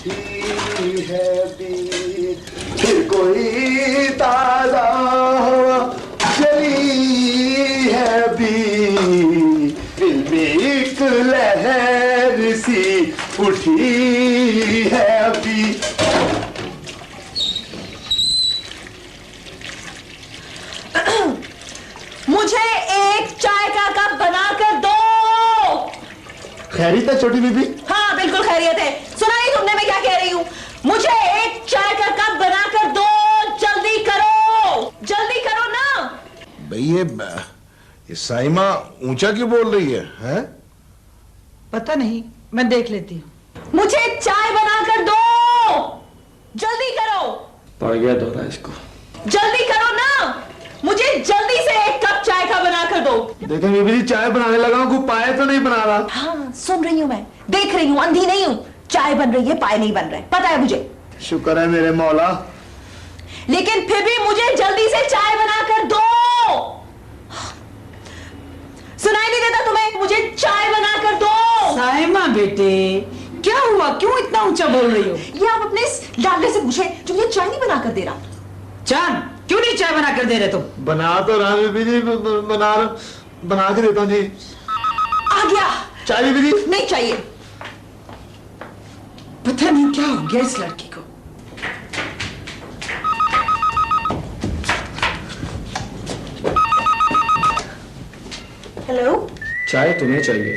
उठी है भी, फिर कोई ताजा हवा चली है भी, दिल में एक लहर सी उठी है अभी। मुझे एक चाय का कप बनाकर दो। खैरियत है छोटी बीबी? हाँ बिल्कुल खैरियत है। सुना नहीं तुमने मैं क्या कह रही हूँ? मुझे एक चाय का कप बनाकर दो, जल्दी करो ना। भाई ये साइमा ऊंचा क्यों बोल रही है, हैं? पता नहीं, मैं देख लेती हूँ। मुझे चाय बनाकर दो, जल्दी करो। पड़ गया दोहरा इसको। जल्दी करो ना, मुझे जल्दी से एक कप चाय का बनाकर दो। देखें बीबी जी, चाय बनाने लगा हूँ, कोई पाए तो नहीं बना रहा। हाँ सुन रही हूँ, मैं देख रही हूँ, अंधी नहीं हूँ। चाय बन रही है, पाए नहीं बन रहे, पता है मुझे। शुक्र है मेरे मौला। लेकिन फिर भी मुझे जल्दी से चाय बनाकर दो। सुनाई नहीं देता तुम्हें? मुझे चाय बनाकर दो। साइमा बेटे, क्या हुआ? क्यों इतना ऊंचा बोल रही हो? ये आप अपने डाले से पूछे जो मुझे चाय नहीं बनाकर दे रहा। चांद, क्यों नहीं चाय बना कर दे रहे तुम? बना तो रहा बीबी जी, बना के देता हूँ जी। आ गया चाय बीबी जी? नहीं चाहिए। पता नहीं क्या हो गया इस लड़की को। हेलो। चाय तुम्हें चाहिए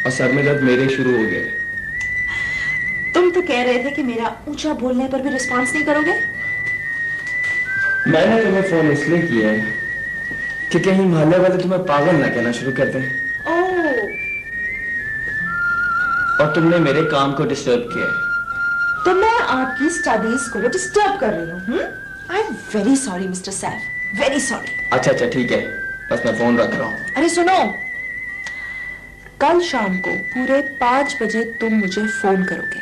और सर में दर्द मेरे शुरू हो गए। तुम तो कह रहे थे कि मेरा ऊंचा बोलने पर भी रिस्पॉन्स नहीं करोगे। मैंने तुम्हें फोन इसलिए किया है कि कहीं मोहल्ले वाले तुम्हें पागल ना कहना शुरू कर दें। ओह, और तुमने मेरे काम को डिस्टर्ब किया है। तो मैं आपकी स्टडीज को डिस्टर्ब कर रही हूँ। I am very sorry mister Saif, very sorry. अच्छा ठीक है, बस मैं फोन रख रहा हूँ। अरे सुनो, कल शाम को पूरे 5 बजे तुम मुझे फोन करोगे,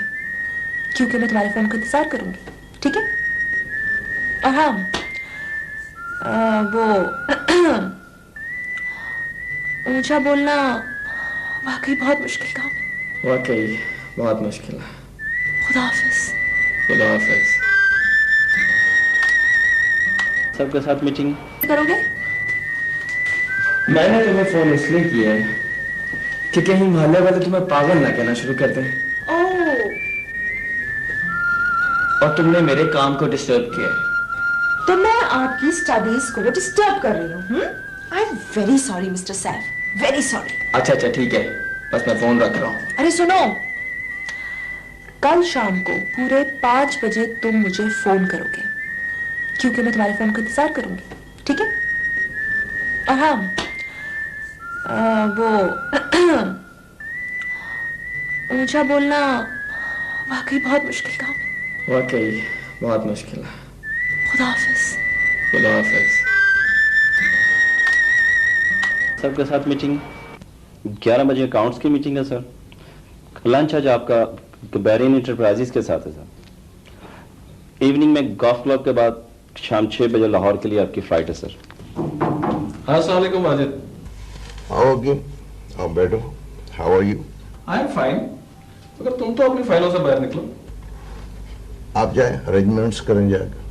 क्योंकि मैं तुम्हारे फोन का इंतजार करूंगी, ठीक है? और हाँ, वो ऊंचा बोलना वाकई बहुत मुश्किल काम है। वाकई बहुत मुश्किल है। खुदा हाफिज। खुदा हाफिज। सबके साथ मीटिंग करोगे? मैंने तुम्हें फोन इसलिए किया है कि कहीं मोहल्ले वाले तुम्हें पागल ना कहना शुरू कर दें। ओह, और तुमने मेरे काम को डिस्टर्ब किया है। तो मैं आपकी स्टडीज को डिस्टर्ब कर रही हूँ। I am very sorry mister Saif, very sorry. अच्छा ठीक है, बस मैं फोन रख रहा हूँ। अरे सुनो, कल शाम को पूरे 5 बजे तुम मुझे फोन करोगे, क्योंकि मैं तुम्हारे फोन का इंतजार करूंगी, ठीक है? और हाँ, वो ऊंचा बोलना वाकई बहुत मुश्किल काम है। वाकई बहुत मुश्किल है। खुदा हाफिज। खुदा हाफिज। सबके साथ मीटिंग 11 बजे अकाउंट्स की मीटिंग है सर। लंच आज आपका बैरियन इंटरप्राइजेस के साथ है सर। इवनिंग में गोल्फ क्लब के बाद शाम 6 बजे लाहौर के लिए आपकी फ्लाइट है सर। हाँ, अस्सलाम वालेकुम माजिद। आओगे, आओ बैठो। How are you? I am fine. मगर तुम तो अपनी फाइलों से बाहर निकलो। आप जाए, अरेंजमेंट्स करें जाकर।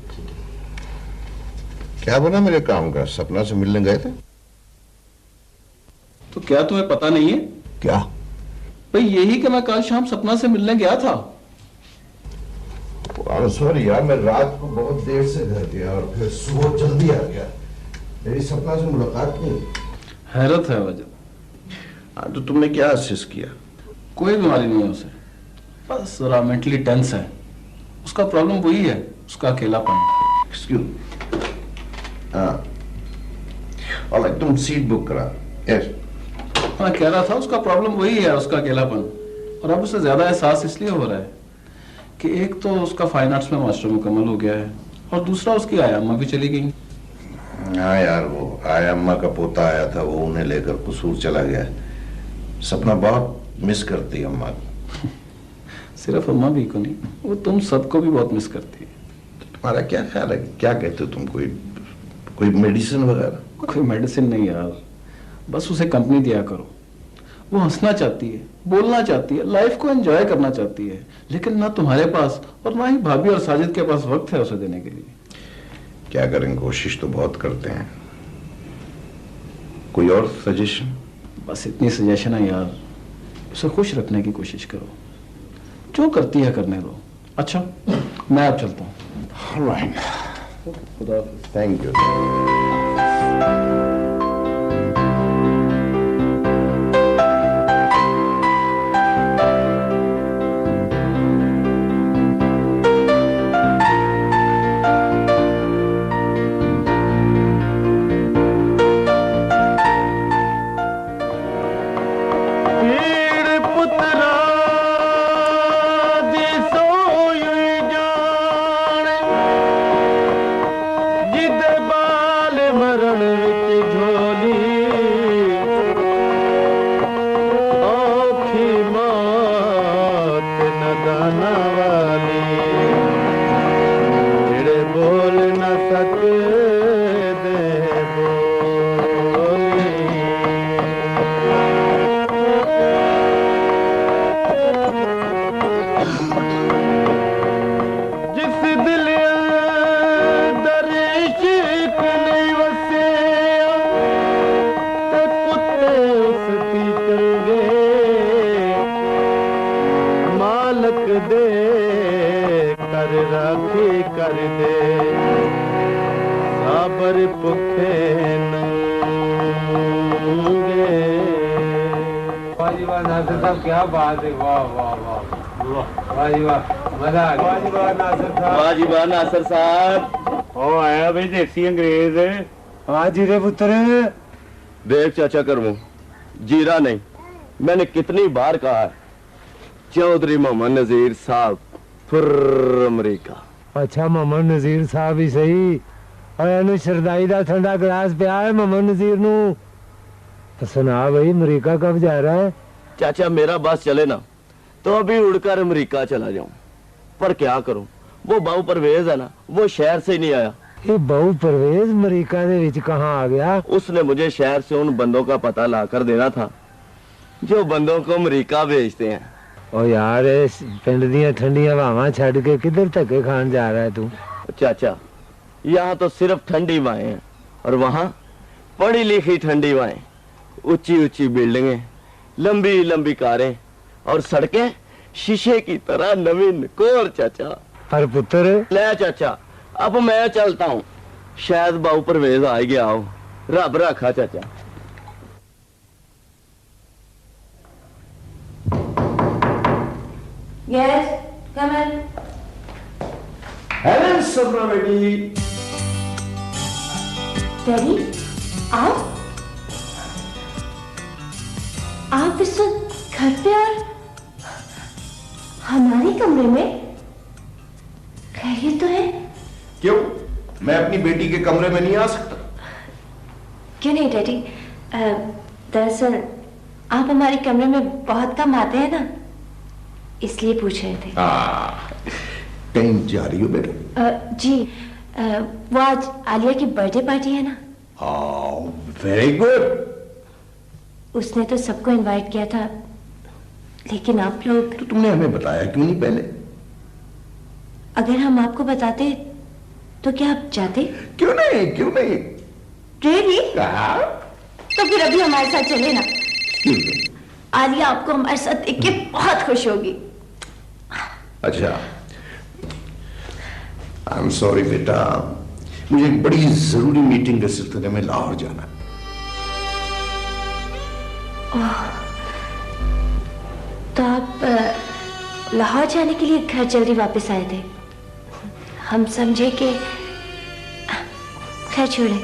क्या बना मेरे काम का? सपना से मिलने गए थे? तो क्या तुम्हें पता नहीं है? क्या? भाई यही कि मैं कल शाम सपना से मिलने गया था। सॉरी यार, मैं रात को बहुत देर से घर गया और फिर सुबह जल्दी आ गया। मेरी सपना से मुलाकात नहीं। हैरत है वजह। तो तुमने क्या असिस्ट किया? कोई बीमारी नहीं है उसे, बस जरा मेंटली टेंस है। उसका प्रॉब्लम वही है, उसका अकेलापन। एक्सक्यूज, ऑलराइट, तुम सीट बुक करा। यस, मैं कह रहा था उसका प्रॉब्लम वही है, उसका अकेलापन। और अब उसे ज्यादा एहसास इसलिए हो रहा है कि एक तो उसका फाइन आर्ट्स में मास्टर मुकम्मल हो गया है और दूसरा उसकी आया अम्मा भी चली गई। हाँ यार, वो आया अम्मा का पोता आया था, वो उन्हें लेकर कसूर चला गया। सपना बहुत मिस करती है अम्मा को। सिर्फ अम्मा भी को नहीं, वो तुम सबको भी बहुत मिस करती है। तुम्हारा क्या ख्याल है? क्या कहते हो तुम? कोई मेडिसिन वगैरह? कोई मेडिसिन नहीं यार, बस उसे कंपनी दिया करो। वो हंसना चाहती है, बोलना चाहती है, लाइफ को एंजॉय करना चाहती है, लेकिन ना तुम्हारे पास और ना ही भाभी और साजिद के पास वक्त है उसे देने के लिए। क्या करें, कोशिश तो बहुत करते हैं। कोई और सजेशन? बस इतनी सजेशन है यार, उसे खुश रखने की कोशिश करो, जो करती है करने दो। अच्छा मैं अब चलता हूँ। राइट, खुदा थैंक यू। क्या बात है, वाह वाह वाह, वाह जी वाह, मजा आ गया। वाह जी वाह नासिर साहब। ओ आया भाई देसी अंग्रेज। हाँ जी रे पुत्र। देख चाचा करमू, जीरा नहीं, मैंने कितनी बार कहा है, चौधरी मोहम्मद नजीर साहब फिर अमरीका। अच्छा मोहम्मद नजीर साहब ही सही, और शरदाई का ठंडा गिलास पिया है मोहम्मद नजीर नू। तो सुना भाई अमरीका कब जा रहा है? चाचा मेरा बस चले ना तो अभी उड़कर अमेरिका चला जाऊं, पर क्या करूं, वो बाऊ परवेज है ना, वो शहर से ही नहीं आया। ये बाऊ परवेज अमेरिका दे विच कहाँ आ गया? उसने मुझे शहर से उन बंदों का पता लाकर देना था जो बंदों को अमेरिका भेजते हैं। ओ यार पिंड दियां ठंडियां हवावां छड़ के किधर धक्के खान जा रहा है तू? चाचा यहाँ तो सिर्फ ठंडी हवाएं हैं, और वहाँ पढ़ी लिखी ठंडी हवाएं, ऊंची ऊंची बिल्डिंगें, लंबी लंबी कारें और सड़कें शीशे की तरह नवीन कोर। चाचा पर पुत्र ले चाचा, अब मैं चलता हूँ, शायद बाऊ परवेज आ गया हो, रब रखा चाचा। Yes, come in. हेलो सबरा बेटी। डैडी, आप इस वक्त घर पे और हमारे कमरे में? खैरियत तो है? क्यों, मैं अपनी बेटी के कमरे में नहीं आ सकता? क्यों नहीं डैडी, दरअसल आप हमारे कमरे में बहुत कम आते हैं ना, इसलिए पूछ रहे थे। कहीं जा रही हो बेटा? जी, वो आज आलिया की बर्थडे पार्टी है ना। Very good. उसने तो सबको इनवाइट किया था, लेकिन आप लोग। तो तुमने हमें बताया क्यों नहीं पहले? अगर हम आपको बताते तो क्या आप जाते? क्यों नहीं, क्यों नहीं? रियली? तो फिर अभी हमारे साथ चले ना, आलिया आपको हमारे साथ देख के बहुत खुश होगी। अच्छा, आई एम सॉरी बेटा, मुझे एक बड़ी जरूरी मीटिंग के सिलसिले में लाहौर जाना है। तो आप लाहौर जाने के लिए घर जल्दी वापस आए थे? हम समझे कि खैर छोड़े।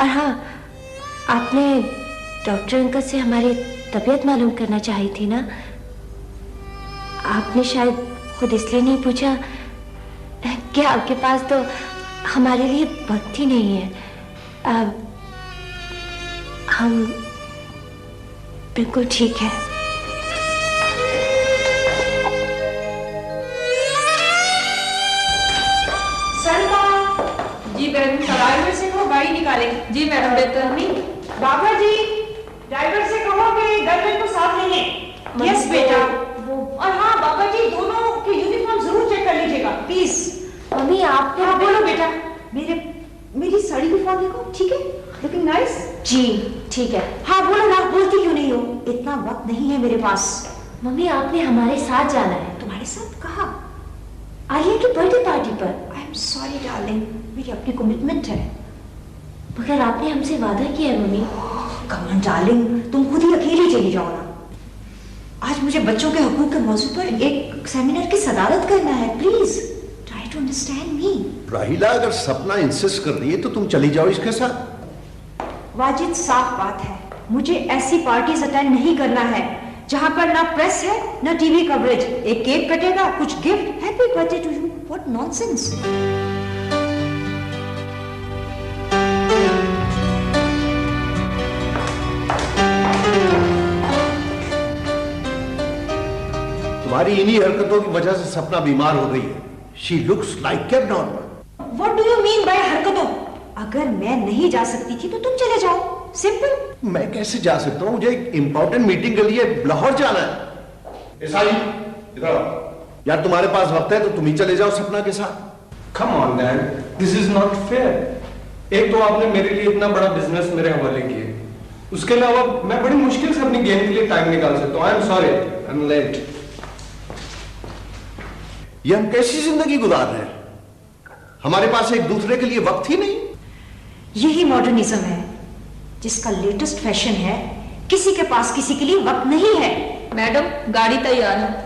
और हाँ, आपने डॉक्टर अंकल से हमारी तबीयत मालूम करना चाही थी ना? आपने शायद खुद इसलिए नहीं पूछा कि आपके पास तो हमारे लिए वक्त ही नहीं है। हम बिल्कुल ठीक है। जी मैडम, ड्राइवर से कहो गाड़ी निकाले। जी मैडम। बेहतर नहीं। बाबा जी, ड्राइवर से कहो के गर्लफ्रेंड को साथ लेंगे। यस बेटा। और हाँ बाबा जी, दोनों के यूनिफॉर्म जरूर चेक कर लीजिएगा प्लीज। मम्मी आप हाँ बोलो बेटा। मेरी साड़ी भी फॉल देखो, ठीक है, लुकिंग नाइस। जी ठीक है। हाँ बोलो ना, बोलती क्यों नहीं हो? इतना वक्त नहीं है मेरे पास। मम्मी आपने हमारे साथ जाना है। तुम्हारे साथ? कहाँ? आलिया की बर्थडे पार्टी पर। आई एम सॉरी डार्लिंग, मेरी अपनी कमिटमेंट है। मगर आपने हमसे वादा किया है मम्मी। कम ऑन डार्लिंग, तुम खुद ही अकेली चली जाओ ना। आज मुझे बच्चों के हकूक के मौजू पर एक सेमिनार की सदारत करना है। Please try to understand me. Rahila, अगर सपना इंसिस्ट कर रही है तो तुम चली जाओ इसके साथ। वाजिद, साफ बात है, मुझे ऐसी पार्टीज अटेंड नहीं करना है जहां पर ना प्रेस है ना टीवी कवरेज। एक केक कटेगा, कुछ gift, happy birthday to you. What nonsense. तुम्हारी इन्हीं हरकतों की वजह से सपना बीमार हो गई है। She looks like abnormal. What do you mean by हरकतों? अगर मैं नहीं जा सकती थी तो तुम चले जाओ, सिंपल। मैं कैसे जा सकता हूं? मुझे एक इंपॉर्टेंट मीटिंग के लिए लाहौर जाना है। ईसाई, इधर आओ। यार तुम्हारे पास वक्त है तो तुम ही चले जाओ सपना के साथ। Come on dad, this is not fair. एक तो आपने मेरे लिए इतना बड़ा बिजनेस मेरे हवाले किए, उसके अलावा मैं बड़ी मुश्किल से अपनी गेम के लिए टाइम निकाल सकता हूँ। I am sorry, I am late. ये हम कैसी जिंदगी गुजार रहे हैं? हमारे पास एक दूसरे के लिए वक्त ही नहीं। यही मॉडर्निज्म है, जिसका लेटेस्ट फैशन है। किसी के पास किसी के लिए वक्त नहीं है। मैडम गाड़ी तैयार है।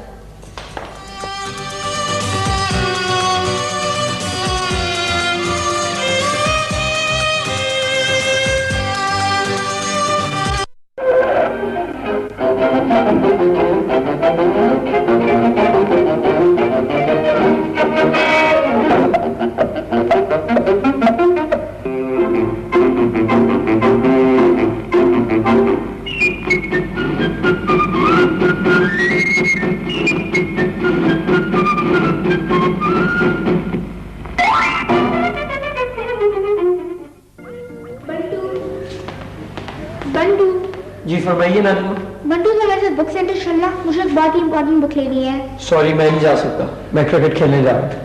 जी फरमाइए नानी माँ। बंटू से मेरे साथ बुक सेंटर चलना, मुझे एक बहुत ही इंपॉर्टेंट बुक लेनी है। सॉरी मैं नहीं जा सकता, मैं क्रिकेट खेलने जा रहा था।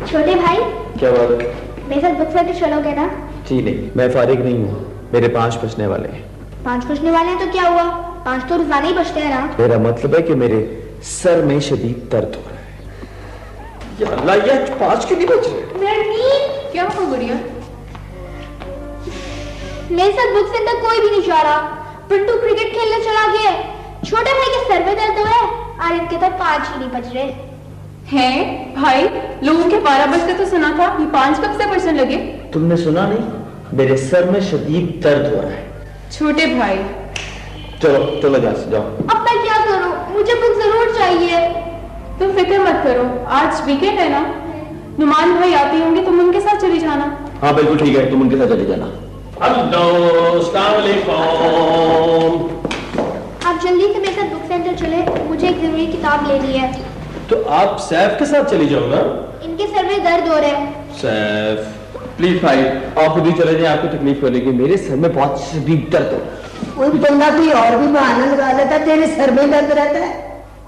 छोटे भाई क्या बात? मेरे साथ बुक सेंटर चलोगे ना? जी नहीं, मैं फारिग नहीं हूँ, मेरे 5 बजने वाले हैं। 5 बजने वाले हैं तो क्या हुआ? 5 तो रोजाना ही बजते हैं ना। मेरा मतलब है कि मेरे सर में शदीद दर्द हो रहा है। या अल्लाह, ये 5 क्यों नहीं बज रहे? मेरी नींद। क्या हो गुड़िया? मेरे साथ बुक सेंटर कोई भी नहीं जा रहा। पिंटू क्रिकेट खेलने चला गया है। छोटे भाई के सर में दर्द हो रहा है और इनके तो 5 ही नहीं बज रहे हैं भाई, लोगों के 12 बजते तो सुना था, ये 5 कब से बजने लगे? तुमने सुना नहीं? मेरे सर में शदीद दर्द हो रहा है। छोटे भाई चलो चलो जाओ। अब मैं क्या करूं? मुझे बुक जरूर चाहिए। तुम फिक्र मत करो, आज वीकेंड है ना, नुमान भाई आते होंगे, तुम उनके साथ चली जाना। हाँ बिल्कुल ठीक है, तुम उनके साथ चले जाना। हेलो, अस्सलाम वालेकुम। आप जल्दी से मेरे साथ बुक सेंटर चले, मुझे एक जरूरी किताब लेनी है। तो आप सैफ के साथ चली जाओ ना। इनके सर में दर्द हो रहा है। सैफ प्लीज भाई, आप खुद ही चले जाए, आपको तकलीफ हो लेगी। मेरे सर में बहुत शदीद दर्द हो। कोई बंदा कोई और भी बहाना लगा लेता, तेरे सर में दर्द रहता है।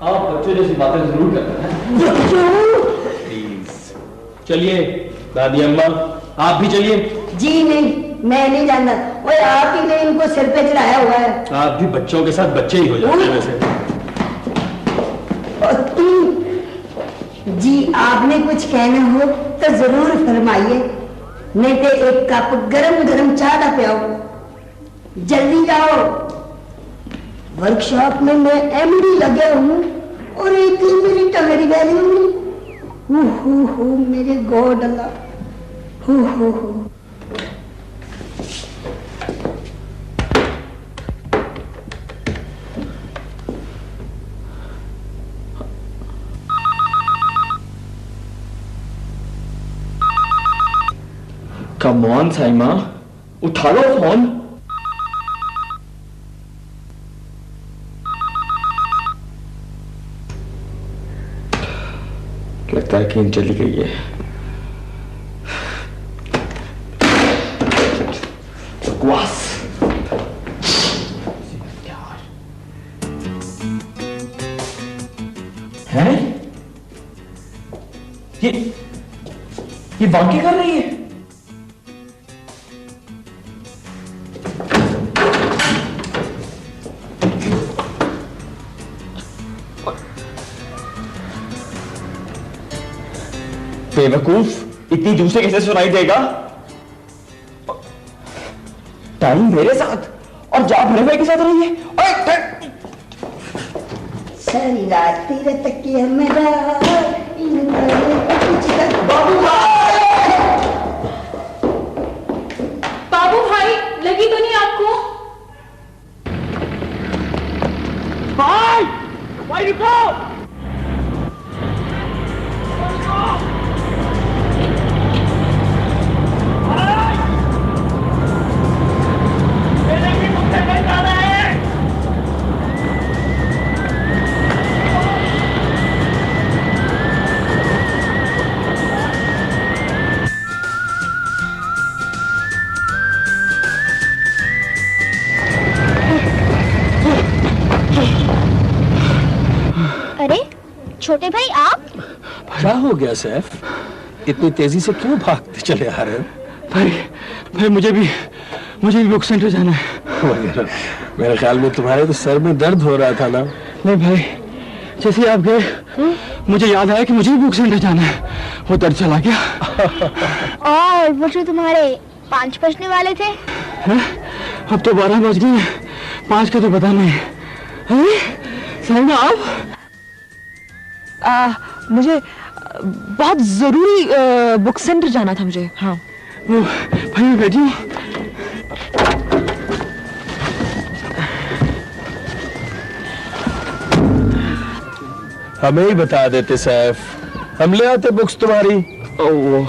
आप बच्चों जैसी बातें जरूर करते हैं। प्लीज चलिए। दादी अम्मा आप भी चलिए। जी नहीं, मैं नहीं जानता। ओए आप ही ने इनको सिर पे चढ़ाया हुआ है। आप भी बच्चों के साथ बच्चे ही हो जाते हैं वैसे। और तुम जी, आपने कुछ कहना हो तो जरूर फरमाइए, नहीं तो एक कप गरम गरम चाह का पियाओ। जल्दी जाओ, वर्कशॉप में मैं एमडी लगे हूँ और एक ही मेरी टंगड़ी बैली हुई। मेरे God Allah. Come on Saima, उठा लो फोन। लगता है कि चली गई है। बकवास। है? ये वाकई कर रही है? बेवकूफ, इतनी दूर से कैसे सुनाई देगा? टाइम मेरे साथ और जा भरे भाई के साथ रही है। सारी रात तेरे तक की मेरा बाबू भाई, लगी तो नहीं आपको? भाई रुको! अरे छोटे भाई आप? क्या हो गया सैफ? इतनी तेजी से क्यों भागते चले आ रहे हो? भाई मुझे भी बुक सेंटर जाना है। मेरे ख्याल में तुम्हारे तो सर में दर्द हो रहा था ना? नहीं भाई, जैसे आप गए मुझे याद आया कि मुझे भी बुक सेंटर जाना है, वो दर्द चला गया। और वो जो तुम्हारे 5 बजने वाले थे? अब तो 12 बज गए, 5 का तो पता नहीं। सर आप? मुझे बहुत जरूरी बुक सेंटर जाना था मुझे। हाँ भाई मैं बैठी हूँ। हमें ही बता देते सैफ, हम ले आते बुक्स तुम्हारी। ओह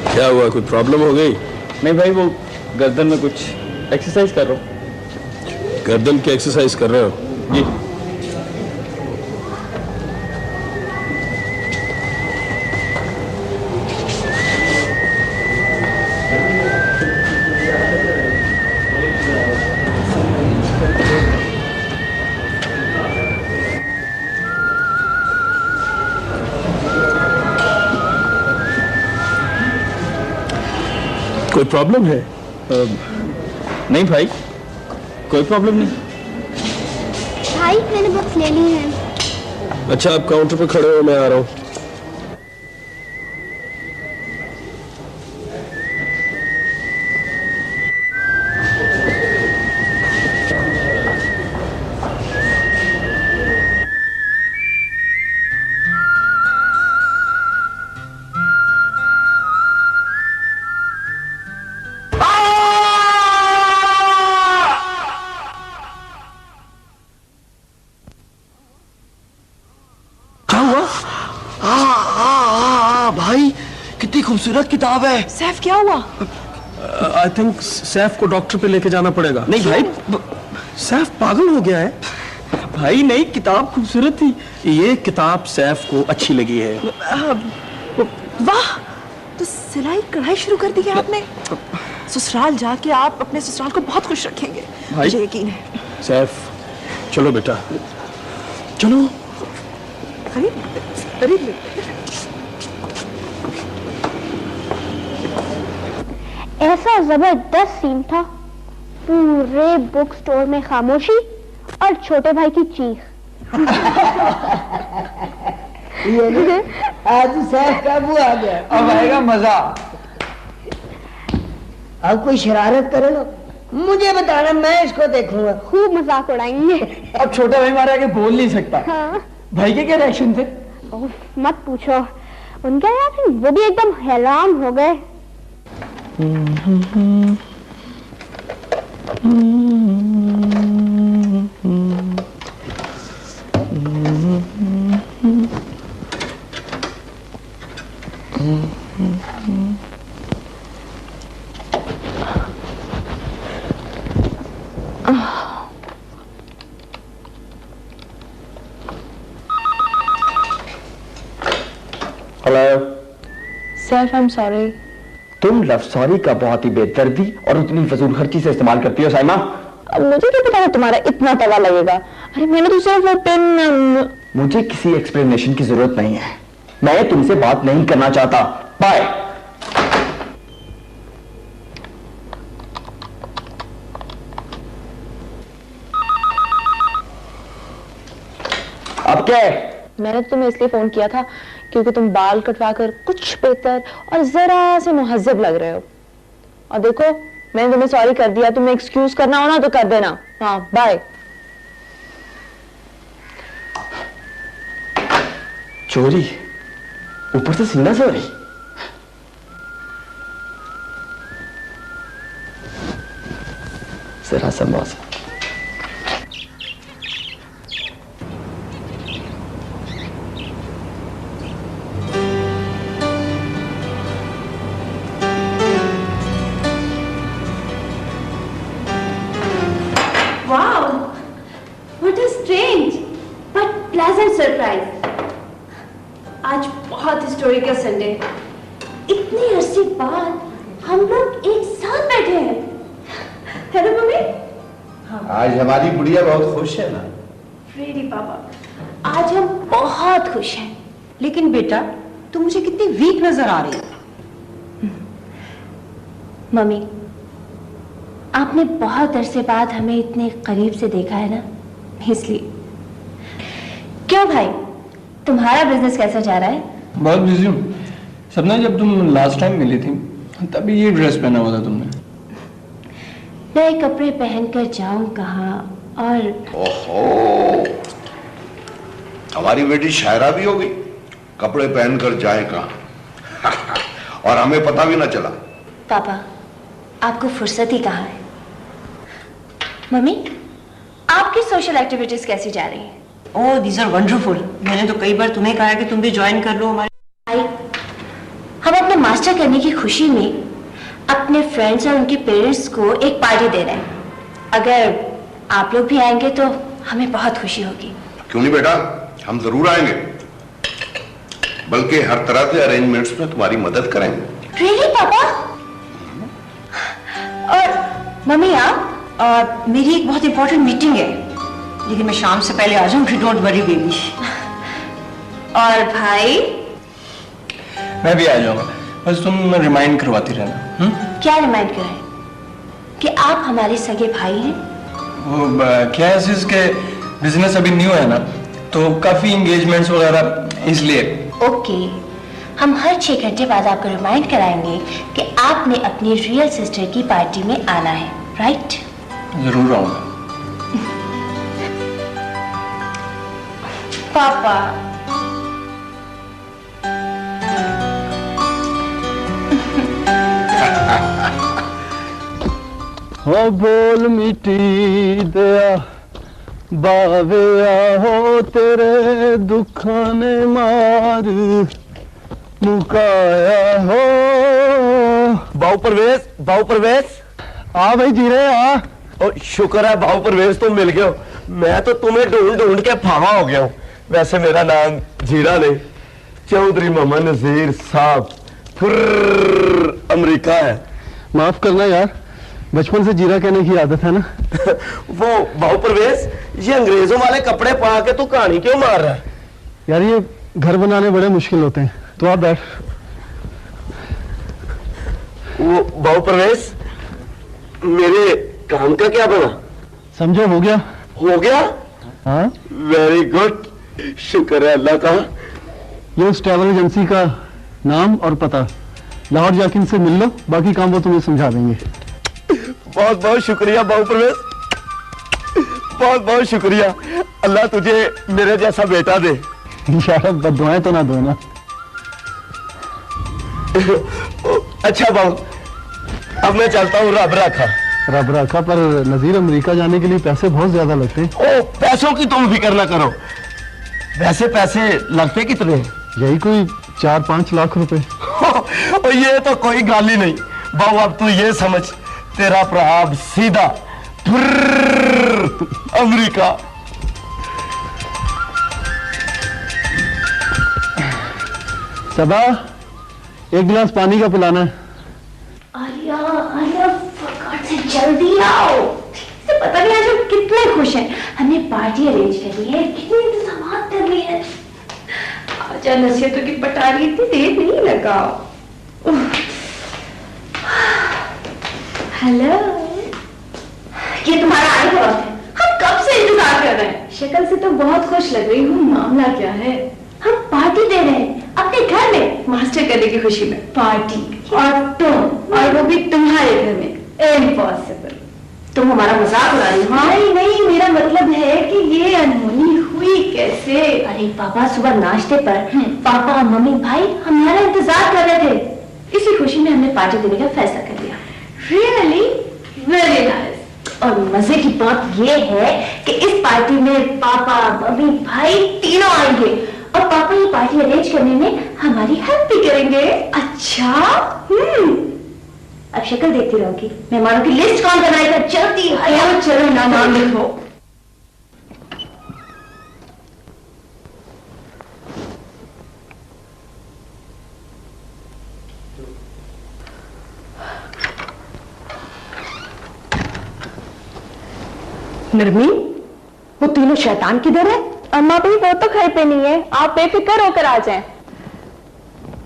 क्या हुआ, कोई प्रॉब्लम हो गई? नहीं भाई, वो गर्दन में कुछ एक्सरसाइज कर रहा हूँ। गर्दन की एक्सरसाइज कर रहे हो? जी। कोई प्रॉब्लम है? नहीं भाई, कोई प्रॉब्लम नहीं। भाई मैंने बुक्स ले ली हैं। अच्छा, आप काउंटर पे खड़े हो, मैं आ रहा हूँ। भाई कितनी खूबसूरत किताब है। सैफ क्या हुआ? आई थिंक सैफ को डॉक्टर पे लेके जाना पड़ेगा। नहीं भाई, सैफ पागल हो गया है। भाई नहीं, किताब खूबसूरत थी। ये किताब सैफ को अच्छी लगी है। वाह, तो सिलाई कढ़ाई शुरू कर दी है आपने। ससुराल जाके आप अपने ससुराल को बहुत खुश रखेंगे, मुझे यकीन है। सैफ चलो बेटा, चलो। खरीद ले। ऐसा जबरदस्त सीन था, पूरे बुक स्टोर में खामोशी और छोटे भाई की चीख। ये आज सैफ काबू आ गया। अब आएगा मजा। अब कोई शरारत करे लो मुझे बताना, मैं इसको देखूंगा। खूब मजाक उड़ाएंगे। अब छोटा भाई हमारे आगे बोल नहीं सकता। हाँ। भाई के क्या रिएक्शन थे? मत पूछो, उनका रिएक्शन, वो भी एकदम हैरान हो गए। Hello sir, I am sorry. तुम लव सॉरी का बहुत ही बेदर्दी और उतनी फजूल खर्ची से इस्तेमाल करती हो साइमा। अब मुझे क्या पता है तुम्हारा इतना तवा लगेगा। अरे मैंने तो सिर्फ वो पेन। मुझे किसी एक्सप्लेनेशन की जरूरत नहीं है, मैं तुमसे बात नहीं करना चाहता। बाय। अब क्या है? मैंने तो तुम्हें इसलिए फोन किया था क्योंकि तुम बाल कटवा कर कुछ बेहतर और जरा से मुहज्जब लग रहे हो। और देखो, मैंने तुम्हें सॉरी कर दिया, तुम्हें एक्सक्यूज करना हो ना तो कर देना। हाँ, बाय। चोरी, ऊपर से सीना चोरी। जरा सा मौसम। आज बहुत हिस्टोरिकल संडे, इतने अरसे बाद हम लोग एक साथ बैठे हैं। Hello mummy. आज हमारी बुढ़िया बहुत खुश है ना? रेडी पापा, आज हम बहुत खुश हैं। लेकिन बेटा, तुम मुझे कितनी वीक नजर आ रही हो। मम्मी, आपने बहुत अरसे बाद हमें इतने करीब से देखा है ना, इसलिए। क्यों भाई, तुम्हारा बिजनेस कैसा जा रहा है? बहुत बिजी हूँ। सपना, जब तुम लास्ट टाइम मिली थी तभी ये ड्रेस पहना हुआ था तुमने। नए कपड़े पहनकर जाऊं कहाँ? और ओहो, हमारी बेटी शायरा भी होगी, कपड़े पहनकर जाए कहाँ? और हमें पता भी ना चला। पापा, आपको फुर्सत ही कहाँ है? मम्मी, आपकी सोशल एक्टिविटीज कैसी जा रही हैं? ओह, दीज आर वंडरफुल। मैंने तो कई बार तुम्हें कहा कि तुम भी ज्वाइन कर लो हमारे। हम अपने मास्टर करने की खुशी में अपने फ्रेंड्स और उनके पेरेंट्स को एक पार्टी दे रहे हैं। अगर आप लोग भी आएंगे तो हमें बहुत खुशी होगी। क्यों नहीं बेटा, हम जरूर आएंगे, बल्कि हर तरह के अरेंजमेंट्स में तुम्हारी मदद करेंगे। रियली पापा? और मम्मी, आप? मेरी एक बहुत इंपॉर्टेंट मीटिंग है, लेकिन मैं शाम से पहले आ जाऊंगी। Don't worry baby. और भाई? मैं भी आ जाऊंगा, बस तुम रिमाइंड करवाती रहना। क्या रिमाइंड कराएं? कि आप हमारे सगे भाई हैं? वो क्या है, इसके बिजनेस अभी न्यू है ना, तो काफी एंगेजमेंट्स वगैरह, इसलिए। ओके, हम हर 6 घंटे बाद आपको रिमाइंड कराएंगे कि आपने अपनी रियल सिस्टर की पार्टी में आना है, राइट? जरूर आऊंगा। पापा, हो बोल मिट्टी दया बावे हो तेरे दुखा ने मार मुकाया हो। भाऊ परवेश। आ भाई जी रहे आ। और शुक्र है भाऊ परवेश तुम मिल गए हो, मैं तो तुम्हें ढूंढ के फावा हो गया हूँ। वैसे मेरा नाम जीरा नहीं, चौधरी मोहम्मद नजीर साहब अमेरिका है। माफ करना यार, बचपन से जीरा कहने की आदत है ना। वो भाऊ परवेश, ये अंग्रेजों वाले कपड़े पा के तू कहानी क्यों मार रहा है? यार ये घर बनाने बड़े मुश्किल होते हैं, तो आप बैठ। वो भाऊ परवेश, मेरे काम का क्या बना? समझो, हो गया। हो गया? हाँ, वेरी गुड, शुक्र है अल्लाह का। ये उस ट्रैवल एजेंसी का नाम और पता, लाहौर जाके इनसे मिल लो, बाकी काम वो तुम्हें समझा देंगे। बहुत बहुत शुक्रिया बाबू परवेज, बहुत बहुत शुक्रिया। अल्लाह तुझे मेरे जैसा बेटा दे। यार बददुआएं तो ना दो ना। अच्छा बाबू, अब मैं चलता हूँ, रब रखा। रब रखा, पर नजीर अमेरिका जाने के लिए पैसे बहुत ज्यादा लगते हैं। ओ, पैसों की तुम फिक्र ना करो। वैसे पैसे लगते कितने? यही कोई 4-5 लाख रुपए। और ये तो कोई गाल ही नहीं बाबू। अब तू ये समझ, तेरा प्रभाव सीधा अमेरिका। सबा, एक गिलास पानी का पिलाना है। आर्या, आर्या, फटाफट से जल्दी आओ। तो पता नहीं आज हम कितने खुश हैं। हमने पार्टी अरेंज कर ली है, कितने इंतजाम कर लिए हैं। आजा, नसीहतों की पटारी, इतनी देर नहीं लगाओ। हेलो, ये तुम्हारा आने का वक्त है। हम कब से इंतजार कर रहे हैं। शक्ल से तो बहुत खुश लग रही हूँ, मामला क्या है? हम पार्टी दे रहे हैं अपने घर में, मास्टर करने की खुशी में पार्टी। और तुम, और वो भी तुम्हारे घर में। इम्पॉसिबल। तुम हमारा मजाक उड़ा रही हो। नहीं नहीं, मेरा मतलब है कि ये अनहोनी हुई कैसे? अरे पापा सुबह नाश्ते पर पापा मम्मी भाई हमारा इंतजार कर रहे थे। इसी खुशी में हमने पार्टी देने का फैसला कर लिया। Really very nice. और मजे की बात ये है कि इस पार्टी में पापा मम्मी भाई तीनों आएंगे और पापा ये पार्टी अरेंज करने में हमारी हेल्प भी करेंगे। अच्छा, अब शक्ल देखती रहोगी। मेहमानों की लिस्ट कौन बनाएगा? जल्दी आओ, चलो ना, नाम लिखो। नरमीन, वो तीनों शैतान किधर है? अम्मा भी वो तो घर पे नहीं है, आप बेफिक्र होकर आ जाएं।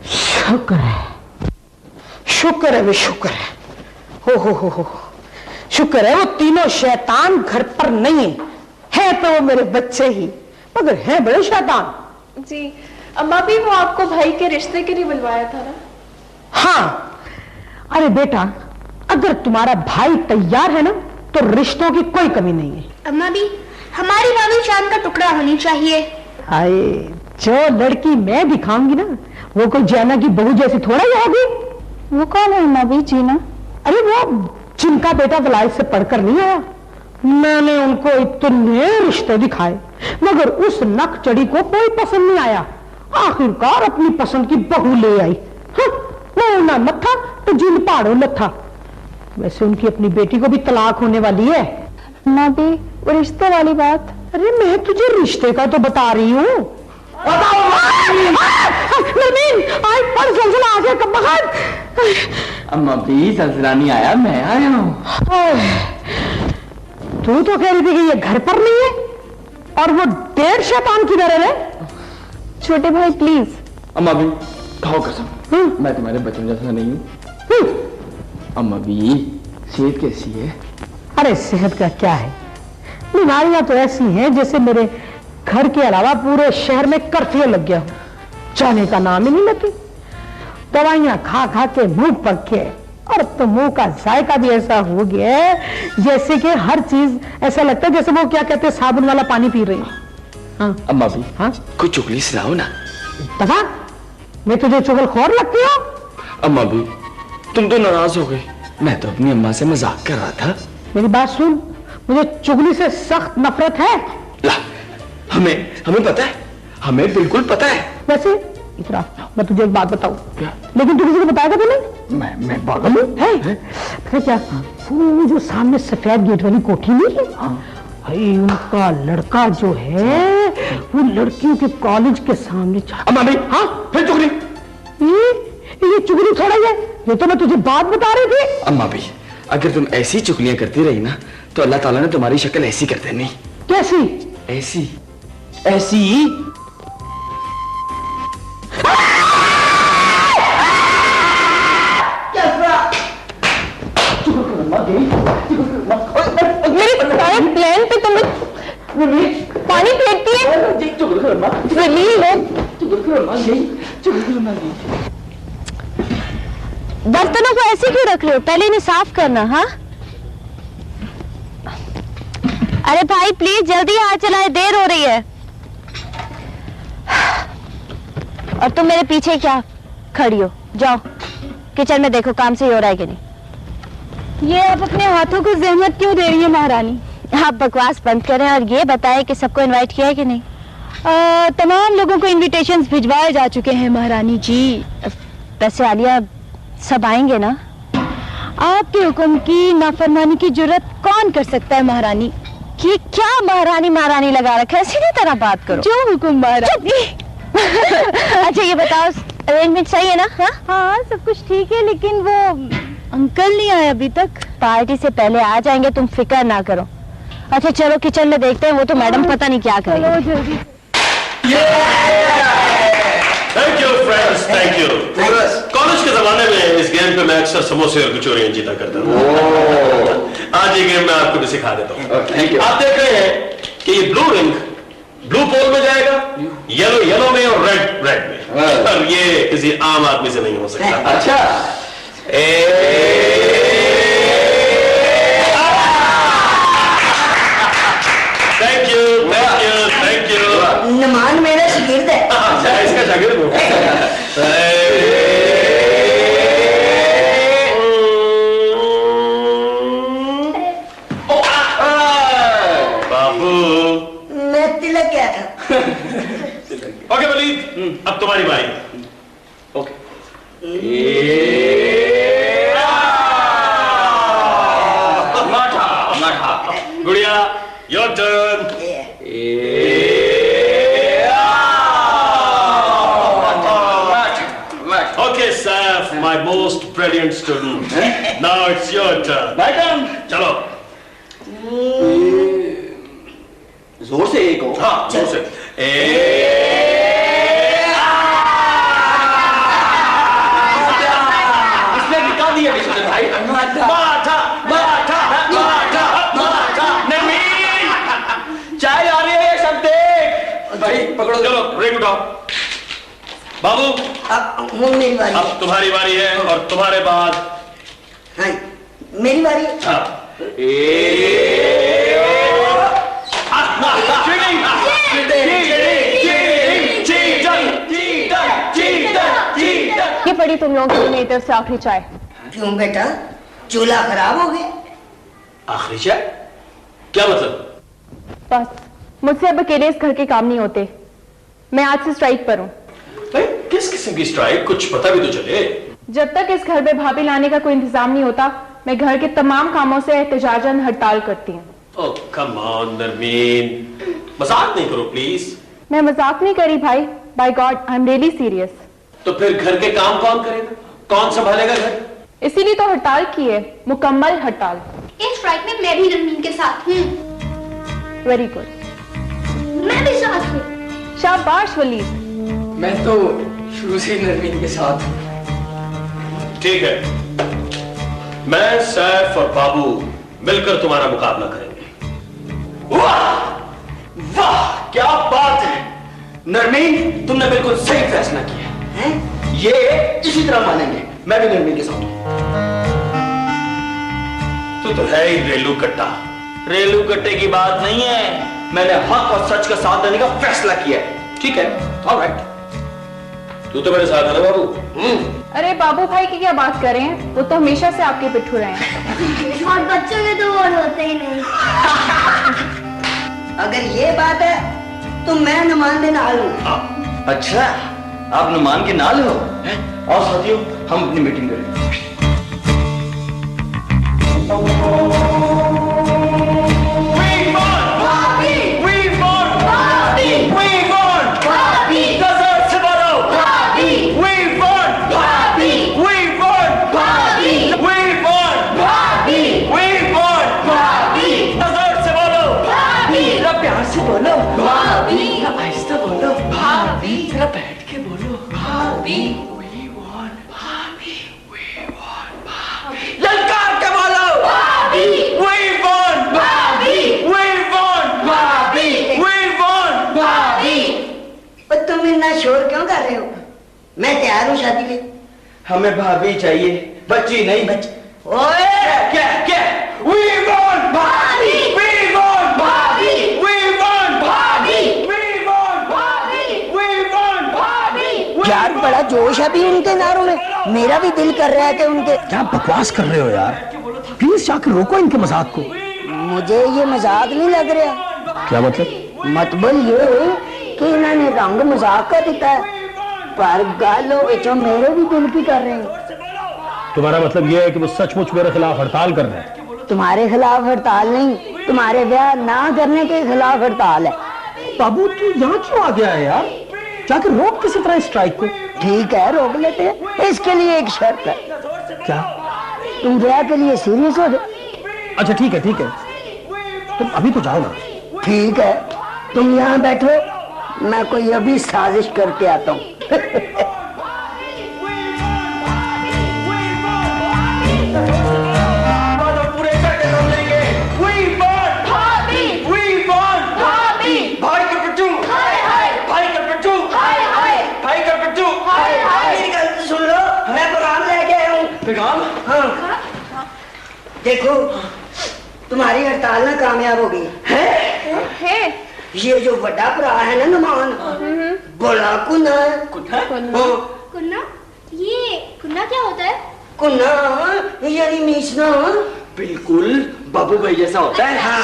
शुक्र है, शुक्र है, वे शुक्र है। हो शुक्र है वो तीनों शैतान घर पर नहीं है तो वो मेरे बच्चे ही, मगर हैं बड़े शैतान। जी अम्मा भी वो आपको भाई के रिश्ते के लिए बुलवाया था ना? हाँ, अरे बेटा, अगर तुम्हारा भाई तैयार है ना तो रिश्तों की कोई कमी नहीं है। अम्मा भी, हमारी भाभी चांद का टुकड़ा होनी चाहिए। आए, जो लड़की मैं दिखाऊंगी ना वो कोई जैना की बहू जैसी थोड़ा ही होगी। वो कौन है अम्मा भी? जीना? अरे वो जिनका बेटा वलायत से पढ़कर नहीं आया। मैंने उनको इतने रिश्ते दिखाए मगर उस नक चढ़ी को कोई पसंद नहीं आया। आखिरकार अपनी पसंद की बहू ले आई। वो ना मत्था तो जिन पहाड़ों लथा। वैसे उनकी अपनी बेटी को भी तलाक होने वाली है। ना भी वो रिश्ते वाली बात। अरे मैं तुझे रिश्ते का तो बता रही हूँ। अम्मा भी जलजला नहीं आया, मैं आया हूँ। तू तो कह रही थी कि ये घर पर नहीं है और वो 1.5 शैतान किधर है? छोटे भाई प्लीज। अम्मा भी खाओ कसम, मैं तुम्हारे बच्चों जैसा नहीं हूँ। अम्मा भी सेहत कैसी है? अरे सेहत का क्या है, बीमारियां तो ऐसी हैं जैसे मेरे घर के अलावा पूरे शहर में कर्फ्यू लग गया हो, जाने का नाम ही नहीं लेती। दवाइयां खा खा के मुंह पक गए और अब तो मुंह का जायका भी ऐसा हो गया है जैसे कि हर चीज ऐसा लगता है जैसे वो क्या कहते हैं साबुन वाला पानी पी रही है। हाँ अम्मा भी, हाँ कुछ चुगली सुनाओ ना। दफा, मैं तुझे चुगलखोर लगती हूँ? अम्मा भी तुम तो नाराज हो गई, मैं तो अपनी अम्मा से मजाक कर रहा था। मेरी बात सुन, मुझे चुगली से सख्त नफरत है। ला, हमें पता है, हमें बिल्कुल पता है। वैसे इतना मैं तुझे एक बात बताऊं, लेकिन तू किसी को बताएगा तो नहीं? मैं पागल हूं? है क्या? वो जो सामने सफेद गेट वाली कोठी नहीं है, भाई उनका लड़का जो है वो लड़कियों के कॉलेज के सामने। अम्मा भाई, हाँ फिर चुगली? ये चुगली थोड़ा ही है, ये तो मैं तुझे बात बता रही थी। अम्मा भाई, अगर तुम ऐसी चुगलियां करती रही ना तो अल्लाह ताला ने तुम्हारी शक्ल ऐसी कर देनी। कैसी? ऐसी ऐसी। मेरे प्लान पे तुम्हें पानी फेंकती है। बर्तनों को ऐसे क्यों रख रहे हो? पहले इन्हें साफ करना। हाँ अरे भाई प्लीज जल्दी हाथ चलाए, देर हो रही है। और तुम मेरे पीछे क्या खड़ी हो? जाओ किचन में देखो काम सही हो रहा है कि नहीं। ये आप अपने हाथों को जहमत क्यों दे रही है महारानी? आप बकवास बंद करें और ये बताएं कि सबको इनवाइट किया है कि नहीं। तमाम लोगों को इनविटेशंस भिजवाए जा चुके हैं महारानी जी। वैसे आलिया सब आएंगे ना? आपके हुक्म की नाफरमानी की जुर्रत कौन कर सकता है महारानी? कि क्या महारानी महारानी लगा रखा है, सीधी तरह बात करो। जो हुक्म महारानी। अच्छा ये बताओ अरेंजमेंट सही है ना? हाँ सब कुछ ठीक है, लेकिन वो अंकल नहीं आए अभी तक। पार्टी से पहले आ जाएंगे, तुम फिक्र ना करो। अच्छा चलो किचन में देखते हैं, वो तो मैडम पता नहीं क्या करेंगे। चलो जल्दी। Thank you friends, thank you. College के जमाने में इस गेम पे मैं अक्सर समोसे और कचौरियां जीता करता था। आज ये गेम मैं आपको भी सिखा देता हूँ। आप देख रहे हैं कि ये ब्लू रिंग ब्लू पोल में जाएगा, येलो येलो में और रेड रेड में। और ये किसी आम आदमी से नहीं हो सकता। अच्छा thank you thank you thank you. Naman मेरा शागिर्द है। अच्छा इसका शागिर्द हूँ। बाबू मैं तिलक गया था। ओके वलीद अब तुम्हारी बारी। ओके गुड़िया your turn. Okay, Saif, my most brilliant student. Now it's your turn. Madam चलो जोर से एक हो। हाँ जोर से। इसने निकाल दिया भाई। माठा माठा माठा माठा नमीन चाय आ रही है सब देख। भाई पकड़ो। चलो रिंग उठाओ। बाबू अब मेरी बारी। अब तुम्हारी बारी है और तुम्हारे बाद हाँ मेरी बारी। हाँ ये पड़ी तुम लोगों के लिए मेरी तरफ से आखिरी चाय। क्यों बेटा, चूल्हा खराब हो गया? आखिरी चाय क्या मतलब? बस मुझसे अब अकेले इस घर के काम नहीं होते। मैं आज से स्ट्राइक पर हूँ। किस किस्म की स्ट्राइक, कुछ पता भी तो चले। जब तक इस घर में भाभी लाने का कोई इंतजाम नहीं होता, मैं घर के तमाम कामों से एहतजाजन हड़ताल करती हूँ। ओह कम ऑन नरमीन, मजाक नहीं करो प्लीज। मैं मजाक नहीं करी भाई, by God I am really serious. तो फिर घर के काम कौन करेगा, कौन संभालेगा घर? इसीलिए तो हड़ताल की है, मुकम्मल हड़ताल। इस स्ट्राइक में मैं भी नरमीन के साथ हूँ। Very good. मैं भी साथ हूँ। शाबाश वलीद। मैं तो शुरू से नरमीन के साथ हूँ। ठीक है, मैं सैफ और बाबू मिलकर तुम्हारा मुकाबला करेंगे। वाह वाह क्या बात है नरमीन, तुमने बिल्कुल सही फैसला किया है। ये इसी तरह मानेंगे। मैं भी नरमीन के साथ हूँ। तू तो है ही रेलू कट्टा। रेलू कट्टे की बात नहीं है, मैंने हक और सच का साथ देने का फैसला किया है। ठीक है, ऑलराइट। तू तो मेरे साथ है ना बाबू? अरे बाबू भाई की क्या बात कर रहे हैं, वो तो हमेशा से आपके पिट्ठू रहे हैं। और बच्चों के तो और होते ही नहीं। अगर ये बात है तो मैं नुमान के नाल हूँ। अच्छा, आप नुमान के नाल हो? और साथियों, हम अपनी मीटिंग करें। बोलो भाभी, आहिस्ता बोलो भाभी, जरा बैठ के बोलो भाभी। We want भाभी, we want भाभी। ललकार के बोलो भाभी, we want भाभी, we want भाभी, we want भाभी। और तुम इतना शोर क्यों कर रहे हो? मैं तैयार हूँ शादी के। हमें भाभी चाहिए, बच्ची नहीं। ओए क्या क्या? We want भाभी, we want भाभी। बड़ा जोश है भी उनके नारों में, मेरा भी दिल कर रहा है कि उनके। क्या बकवास कर रहे हो यार, प्लीज जाकर रोको इनके मजाक को। मुझे ये मजाक नहीं लग रहा। क्या मतलब? मतलब ये कि इन्होंने रंग मजाक का दिखा है, पर गालों विचों मेरे भी दिल की कर रहे हैं। तुम्हारा मतलब ये है कि वो सचमुच मेरे खिलाफ हड़ताल कर रहे हैं? तुम्हारे खिलाफ हड़ताल नहीं, तुम्हारे ब्याह ना करने के खिलाफ हड़ताल है। बाबू तू यहाँ क्यों आ गया है यार, जाकर रोक किसी तरह स्ट्राइक को। ठीक है रोक लेते हैं, इसके लिए एक शर्त है। क्या? तुम ब्याह के लिए सीरियस हो जाओ। अच्छा ठीक है तुम अभी तो जाओ ना। ठीक है तुम यहाँ बैठो, मैं कोई अभी साजिश करके आता हूँ। हाँ देखो तुम्हारी हड़ताल ना कामयाब हो गई है। ये जो बड़ा भरा है ना नमान, बड़ा कुन्ना है। कुन्ना? ये कुन्ना क्या होता है? कुन्ना यानी मीसना। बिल्कुल बाबू भाई जैसा होता है। हाँ।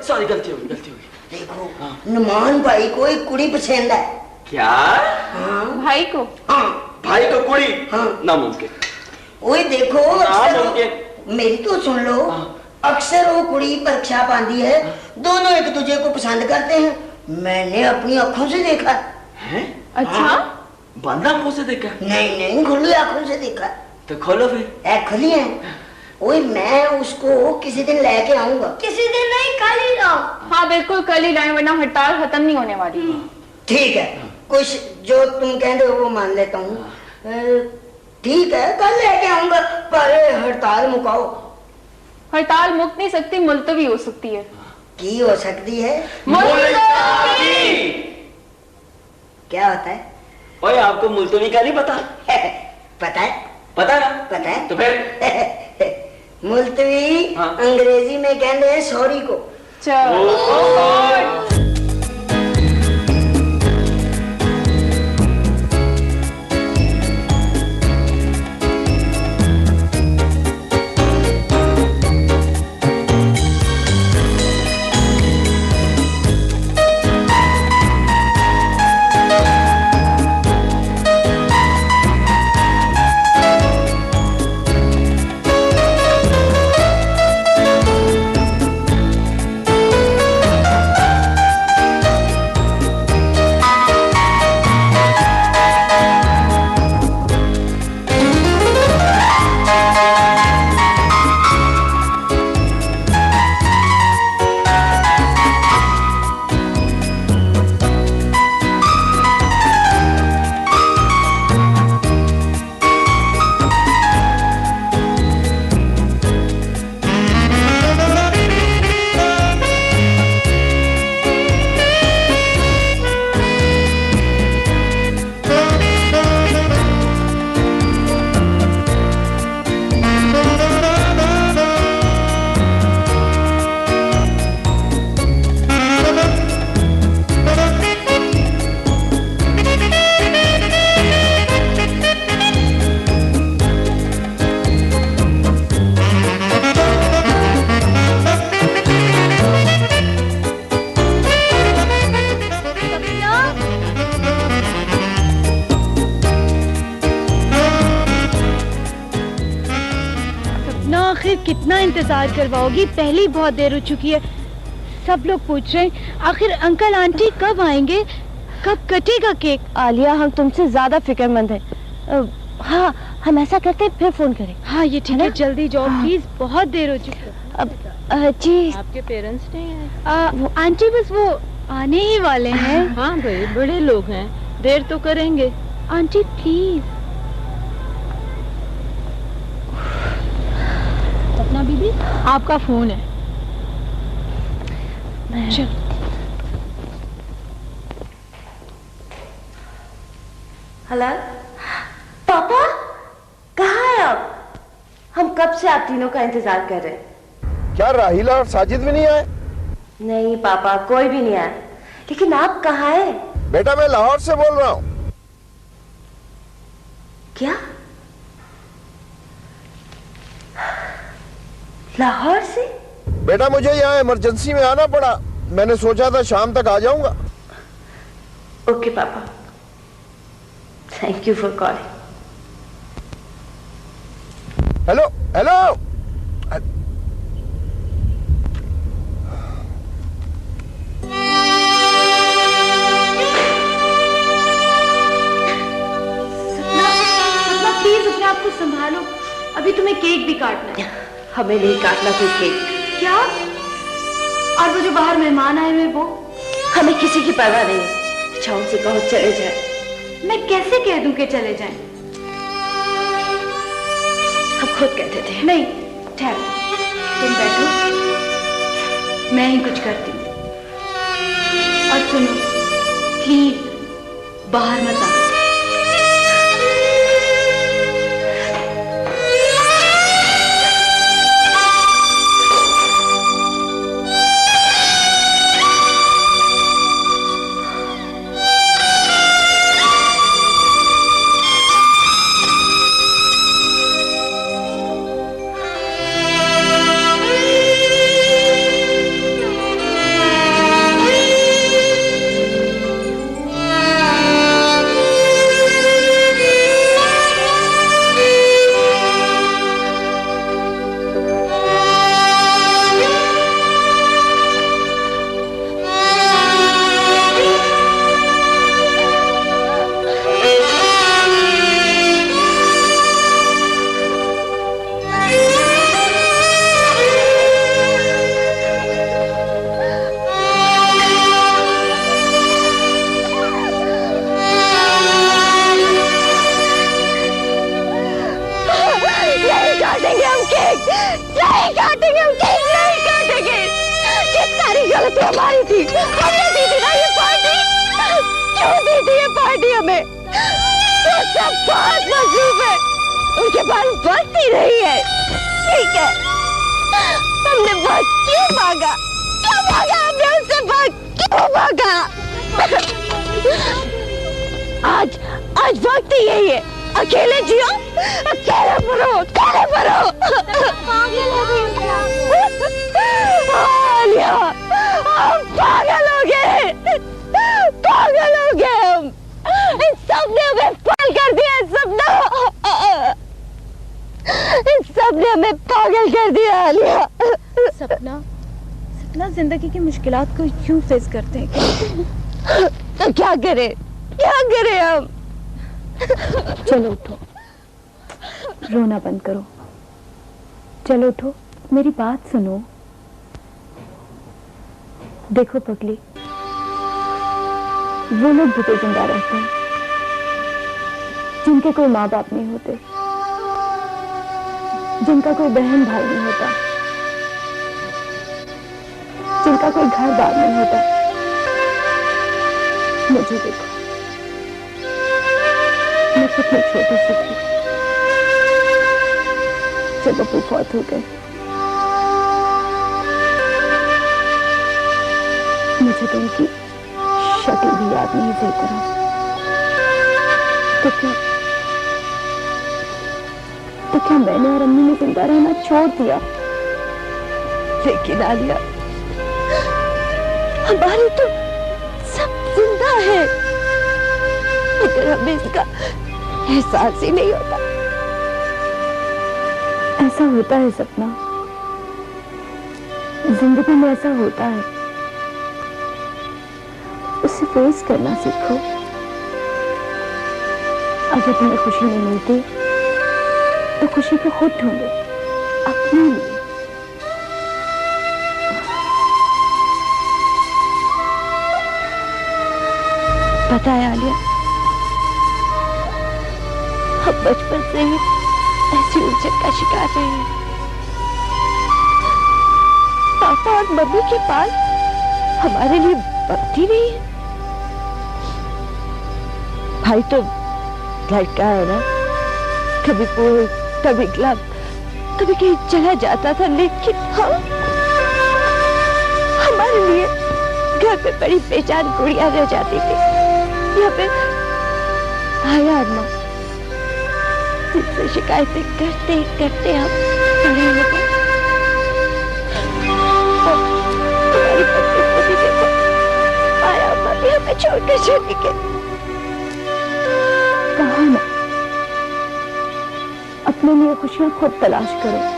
सॉरी गलती हो गई। देखो नमान भाई को एक कुड़ी पसंद है। क्या? हाँ। भाई को? हाँ भाई को कुड़ी? हाँ नामुमकिन। ओए देखो मेरी तो सुन लो, अक्सर वो कुड़ी परीक्षा पाती है, दोनों एक दूसरे को पसंद करते हैं। मैंने अपनी आंखों से देखा है। अच्छा? बंद आंखों से देखा? नहीं खुली आंखों से देखा। तो खोलो फिर। खुली है। ओए मैं उसको किसी दिन लेके आऊंगा। किसी दिन नहीं, कल ही लाओ। हाँ बिल्कुल कल ही लाएं, वरना हड़ताल खत्म नहीं होने वाली। ठीक है कुछ जो तुम कहते हो वो मान लेता हूँ। ठीक है कल लेके आऊंगा, पर हड़ताल मुकाओ। हड़ताल मुक्त नहीं सकती, मुलतवी हो सकती है। की हो सकती है? मुलतवी। क्या होता है? ओए आपको मुलतवी का नहीं पता? पता है। पता है तो फिर मुलतवी अंग्रेजी में कहते हैं सॉरी को। चलो कितना इंतजार करवाओगी, पहले बहुत देर हो चुकी है। सब लोग पूछ रहे हैं आखिर अंकल आंटी कब आएंगे, कब कटेगा केक। आलिया हम तुमसे ज्यादा फिक्रमंद हैं। हाँ हम ऐसा करते हैं फिर फोन करें। हाँ ये ठीक है, जल्दी जाओ प्लीज, बहुत देर हो चुकी है। अब जी आपके पेरेंट्स नहीं आए? आंटी बस वो आने ही वाले हैं। हाँ भाई बड़े लोग हैं, देर तो करेंगे। Aunty please. सपना बीबी आपका फोन है। चल। हेलो पापा, कहाँ है आप? हम कब से आप तीनों का इंतजार कर रहे हैं। क्या राहिला और साजिद भी नहीं आए? नहीं पापा कोई भी नहीं आया, लेकिन आप कहाँ हैं? बेटा मैं लाहौर से बोल रहा हूँ। क्या? लाहौर से? बेटा मुझे यहाँ इमरजेंसी में आना पड़ा, मैंने सोचा था शाम तक आ जाऊंगा। ओके पापा, thank you for calling. Hello hello. Please अपने आप को संभालो, अभी तुम्हें केक भी काटना है। हमें नहीं काटना कोई केक। क्या? और वो जो बाहर मेहमान आए हुए वो? हमें किसी की परवाह नहीं, अच्छा उनसे कहो चले जाए। मैं कैसे कह दूं कि चले जाएं? हम खुद कहते थे। नहीं ठहरो, तुम बैठो, मैं ही कुछ करती हूँ। और सुनो प्लीज बाहर मत आओ। जिंदगी की मुश्किलात को क्यों फेस करते हैं? तो क्या करें हम? चलो उठो, रोना बंद करो, चलो उठो, मेरी बात सुनो। देखो पगली, वो लोग भी तो जिंदा रहते हैं जिनके कोई माँ बाप नहीं होते, जिनका कोई बहन भाई नहीं होता, जिनका कोई घर बार नहीं होता। मुझे देखो, मैं कितनी छोटी सी थी जब अबू फौत हो गए। मुझे तो उनकी शक्ल भी याद नहीं सही तरह। तो क्या मैंने और अम्मी ने जिंदा रहना छोड़ दिया? लेकिन आलिया, हमारे तो सब जिंदा है, मगर हमें इसका एहसास ही नहीं होता। ऐसा होता है सपना, जिंदगी में ऐसा होता है, उसे फेस करना सीखो। अगर तुम्हें खुशी नहीं मिलती तो खुशी को खुद ढूंढो अपने लिए। पता है आलिया, हम बचपन से ही ऐसी उलझन का शिकार रहे हैं। पापा और मम्मी के पास हमारे लिए वक्त ही नहीं है। भाई तो लड़का है ना, कभी पूल, कभी क्लब, कभी कहीं चला जाता था, लेकिन हमारे लिए घर पे बड़ी बेजान गुड़िया रह जाती थी। यहाँ पे आया अम्मा, जिससे शिकायतें करते करते हम बड़े हो गए। और तुम्हारी बदकिस्मती देखो, आया भाभी हमें छोड़कर चली गई। कहा ना, अपने लिए खुशियां खुद तलाश करो।